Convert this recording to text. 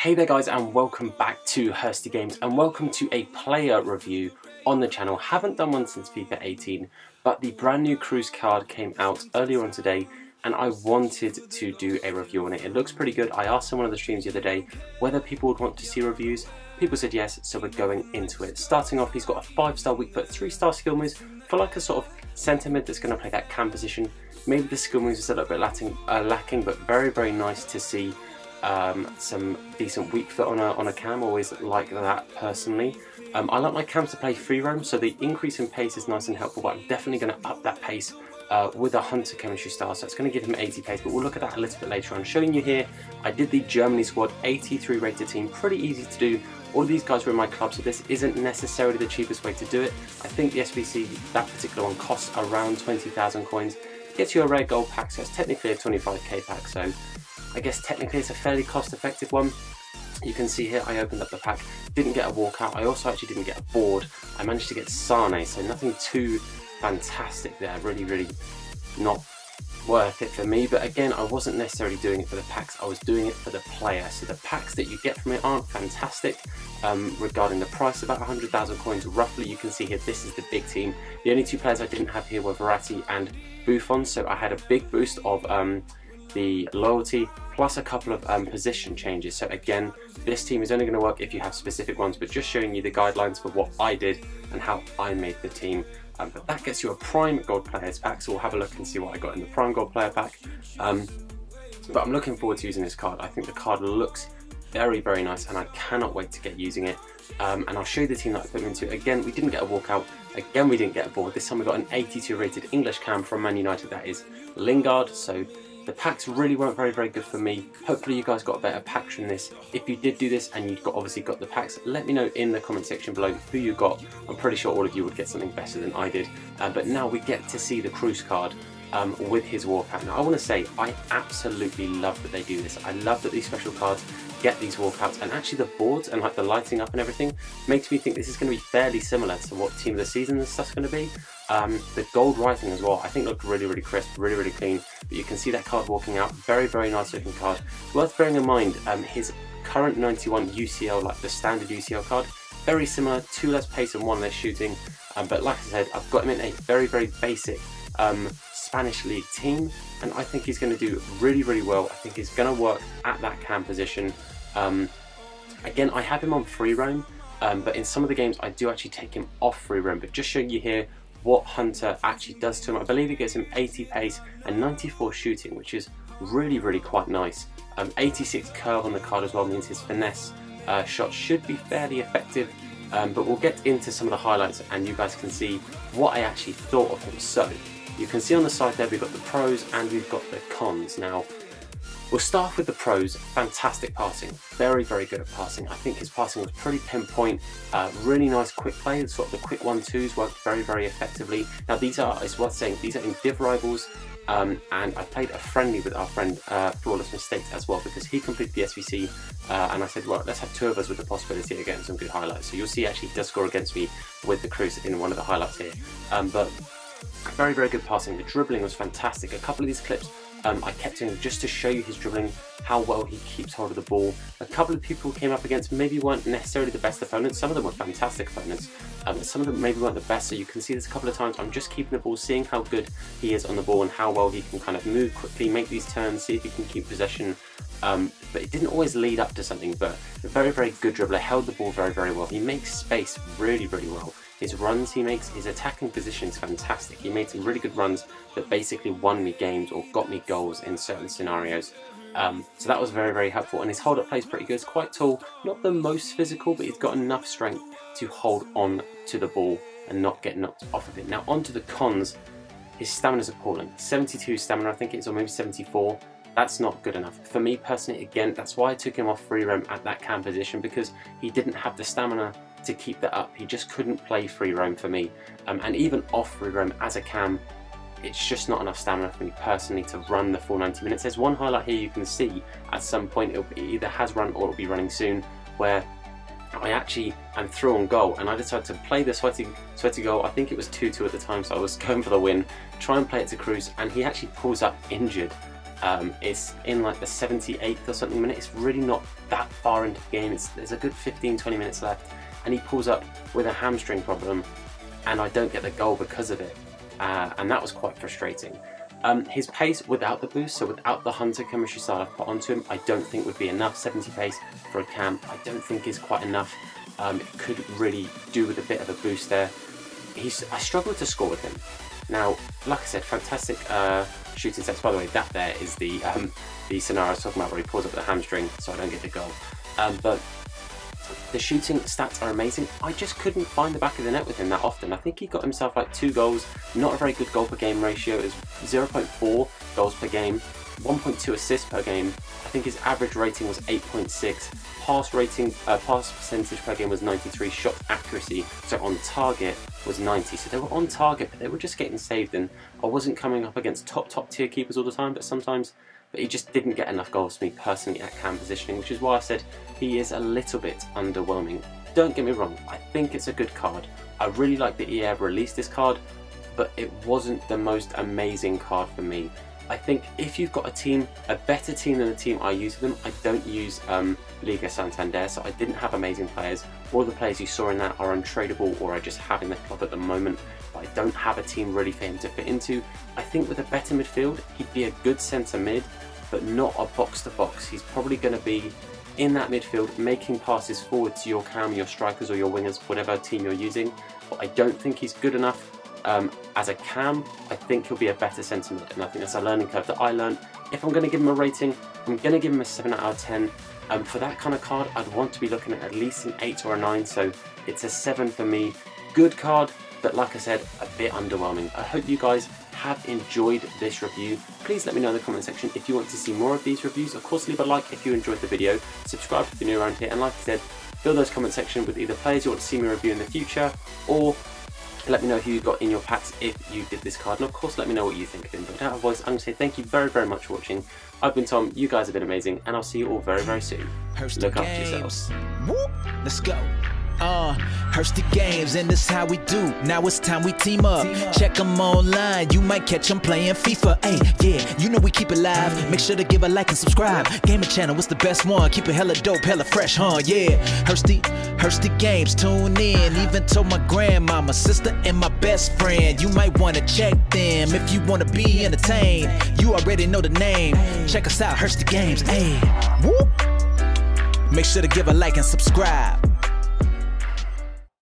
Hey there guys, and welcome back to Hursty Games, and welcome to a player review on the channel. Haven't done one since FIFA 18, but the brand new Kroos card came out earlier on today and I wanted to do a review on it. It looks pretty good. I asked someone on the streams the other day whether people would want to see reviews. People said yes, so we're going into it. Starting off, he's got a 5-star weak foot, 3-star skill moves for like a sort of centre mid that's going to play that cam position. Maybe the skill moves is a little bit lacking, but very nice to see some decent weak foot on a cam. Always like that personally. I like my cams to play free roam, so the increase in pace is nice and helpful, but I'm definitely going to up that pace with a hunter chemistry style, so it's going to give him 80 pace, but we'll look at that a little bit later on. Showing you here, I did the Germany squad, 83 rated team, pretty easy to do. All of these guys were in my club, so this isn't necessarily the cheapest way to do it. I think the SBC, that particular one, costs around 20,000 coins. Gets you a rare gold pack, so it's technically a 25k pack, so I guess technically it's a fairly cost-effective one. You can see here I opened up the pack, didn't get a walkout. I also actually didn't get a board. I managed to get Sane, so nothing too fantastic there. Really not worth it for me, but again, I wasn't necessarily doing it for the packs, I was doing it for the player. So the packs that you get from it aren't fantastic. Regarding the price, about 100,000 coins roughly. You can see here this is the big team. The only two players I didn't have here were Verratti and Buffon, so I had a big boost of the loyalty plus a couple of position changes. So again, this team is only going to work if you have specific ones, but just showing you the guidelines for what I did and how I made the team. But that gets you a prime gold players pack, so we'll have a look and see what I got in the prime gold player pack. But I'm looking forward to using this card. I think the card looks very nice and I cannot wait to get using it. And I'll show you the team that I put him into. Again, we didn't get a walkout. Again, we didn't get a board. This time we got an 82 rated English cam from Man United, that is Lingard. So the packs really weren't very good for me. Hopefully you guys got a better pack from this. If you did do this and you obviously got the packs, let me know in the comment section below who you got. I'm pretty sure all of you would get something better than I did. But now we get to see the Kroos card with his walkout. Now I want to say I absolutely love that they do this. I love that these special cards get these walkouts, and actually the boards and like the lighting up and everything makes me think this is going to be fairly similar to what team of the season and stuff's going to be. The gold writing as well, I think looked really crisp, really clean. But you can see that card walking out, very nice looking card. Worth bearing in mind, his current 91 UCL, like the standard UCL card, very similar, 2 less pace and 1 less shooting. But like I said, I've got him in a very basic Spanish league team, and I think he's going to do really well. I think he's going to work at that cam position. Again, I have him on free roam, but in some of the games I do actually take him off free roam. But just showing you here what Hunter actually does to him. I believe he gets him 80 pace and 94 shooting, which is really quite nice. 86 curve on the card as well means his finesse shots should be fairly effective. But we'll get into some of the highlights and you guys can see what I actually thought of him. So you can see on the side there we've got the pros and we've got the cons. Now we'll start with the pros. Fantastic passing, very good at passing. I think his passing was pretty pinpoint, really nice quick play, sort of the quick 1-2s worked very effectively. Now these are, it's worth saying, these are in Div Rivals, and I played a friendly with our friend Flawless Mistakes as well, because he completed the SVC, and I said, well, let's have 2 of us with the possibility of getting some good highlights. So you'll see actually he does score against me with the Kroos in one of the highlights here. But very good passing. The dribbling was fantastic. A couple of these clips I kept in just to show you his dribbling, how well he keeps hold of the ball. A couple of people came up against maybe weren't necessarily the best opponents. Some of them were fantastic opponents, but some of them maybe weren't the best. So you can see this a couple of times. I'm just keeping the ball, seeing how good he is on the ball and how well he can kind of move quickly, make these turns, see if he can keep possession. But it didn't always lead up to something, but a very good dribbler, held the ball very well. He makes space really well. His runs he makes, his attacking position is fantastic. He made some really good runs that basically won me games or got me goals in certain scenarios. So that was very helpful, and his hold up play is pretty good. It's quite tall, not the most physical, but he's got enough strength to hold on to the ball and not get knocked off of it. Now onto the cons. His stamina is appalling. 72 stamina I think it is, or maybe 74. That's not good enough. For me personally, again, that's why I took him off free roam at that cam position, because he didn't have the stamina to keep that up. He just couldn't play free roam for me. And even off free roam as a cam, it's just not enough stamina for me personally to run the full 90 minutes. There's one highlight here you can see at some point, it either has run or it'll be running soon, where I actually am through on goal and I decided to play the sweaty goal. I think it was 2-2 at the time, so I was going for the win, try and play it to Kroos, and he actually pulls up injured. It's in like the 78th or something minute. It's really not that far into the game. There's a good 15-20 minutes left, and he pulls up with a hamstring problem, and I don't get the goal because of it, and that was quite frustrating. His pace without the boost, so without the Hunter chemistry style I've put onto him, I don't think would be enough. 70 pace for a cam, I don't think is quite enough. It could really do with a bit of a boost there. I struggled to score with him. Now, like I said, fantastic shooting sets. By the way, that there is the scenario I was talking about where he pulls up the hamstring, so I don't get the goal. But the shooting stats are amazing. I just couldn't find the back of the net with him that often. I think he got himself like 2 goals, not a very good goal per game ratio. It was 0.4 goals per game, 1.2 assists per game. I think his average rating was 8.6. Pass percentage per game was 93. Shot accuracy, so on target, was 90. So they were on target, but they were just getting saved. And I wasn't coming up against top tier keepers all the time, but he just didn't get enough goals for me personally at cam positioning, which is why I said he is a little bit underwhelming. Don't get me wrong, I think it's a good card. I really like that EA released this card, but it wasn't the most amazing card for me. I think if you've got a better team than the team I use for them, I don't use Liga Santander, so I didn't have amazing players. All the players you saw in that are untradeable or I just have in the club at the moment, but I don't have a team really for him to fit into. I think with a better midfield, he'd be a good centre mid, but not a box to box. He's probably going to be in that midfield, making passes forward to your cam, your strikers or your wingers, whatever team you're using, but I don't think he's good enough. As a cam, I think he'll be a better centre mid, and I think that's a learning curve that I learned. If I'm going to give him a rating, I'm going to give him a 7 out of 10. For that kind of card, I'd want to be looking at least an 8 or a 9, so it's a 7 for me. Good card, but like I said, a bit underwhelming. I hope you guys have enjoyed this review. Please let me know in the comment section if you want to see more of these reviews. Of course, leave a like if you enjoyed the video, subscribe if you're new around here, and like I said, fill those comment section with either players you want to see me review in the future, or let me know who you got in your packs if you did this card, and of course let me know what you think of him. But without a voice, I'm going to say thank you very, very much for watching. I've been Tom, you guys have been amazing, and I'll see you all very, very soon. Look after yourselves. Whoop. Let's go. Hursty Games, and this how we do. Now it's time we team up. Check them online, you might catch them playing FIFA. Hey, yeah, you know we keep it live. Make sure to give a like and subscribe. Gaming channel, what's the best one? Keep it hella dope, hella fresh, huh? Yeah, Hursty Games, tune in. Even told my grandmama, sister, and my best friend. You might want to check them if you want to be entertained. You already know the name. Check us out, Hursty Games. Hey, whoop. Make sure to give a like and subscribe.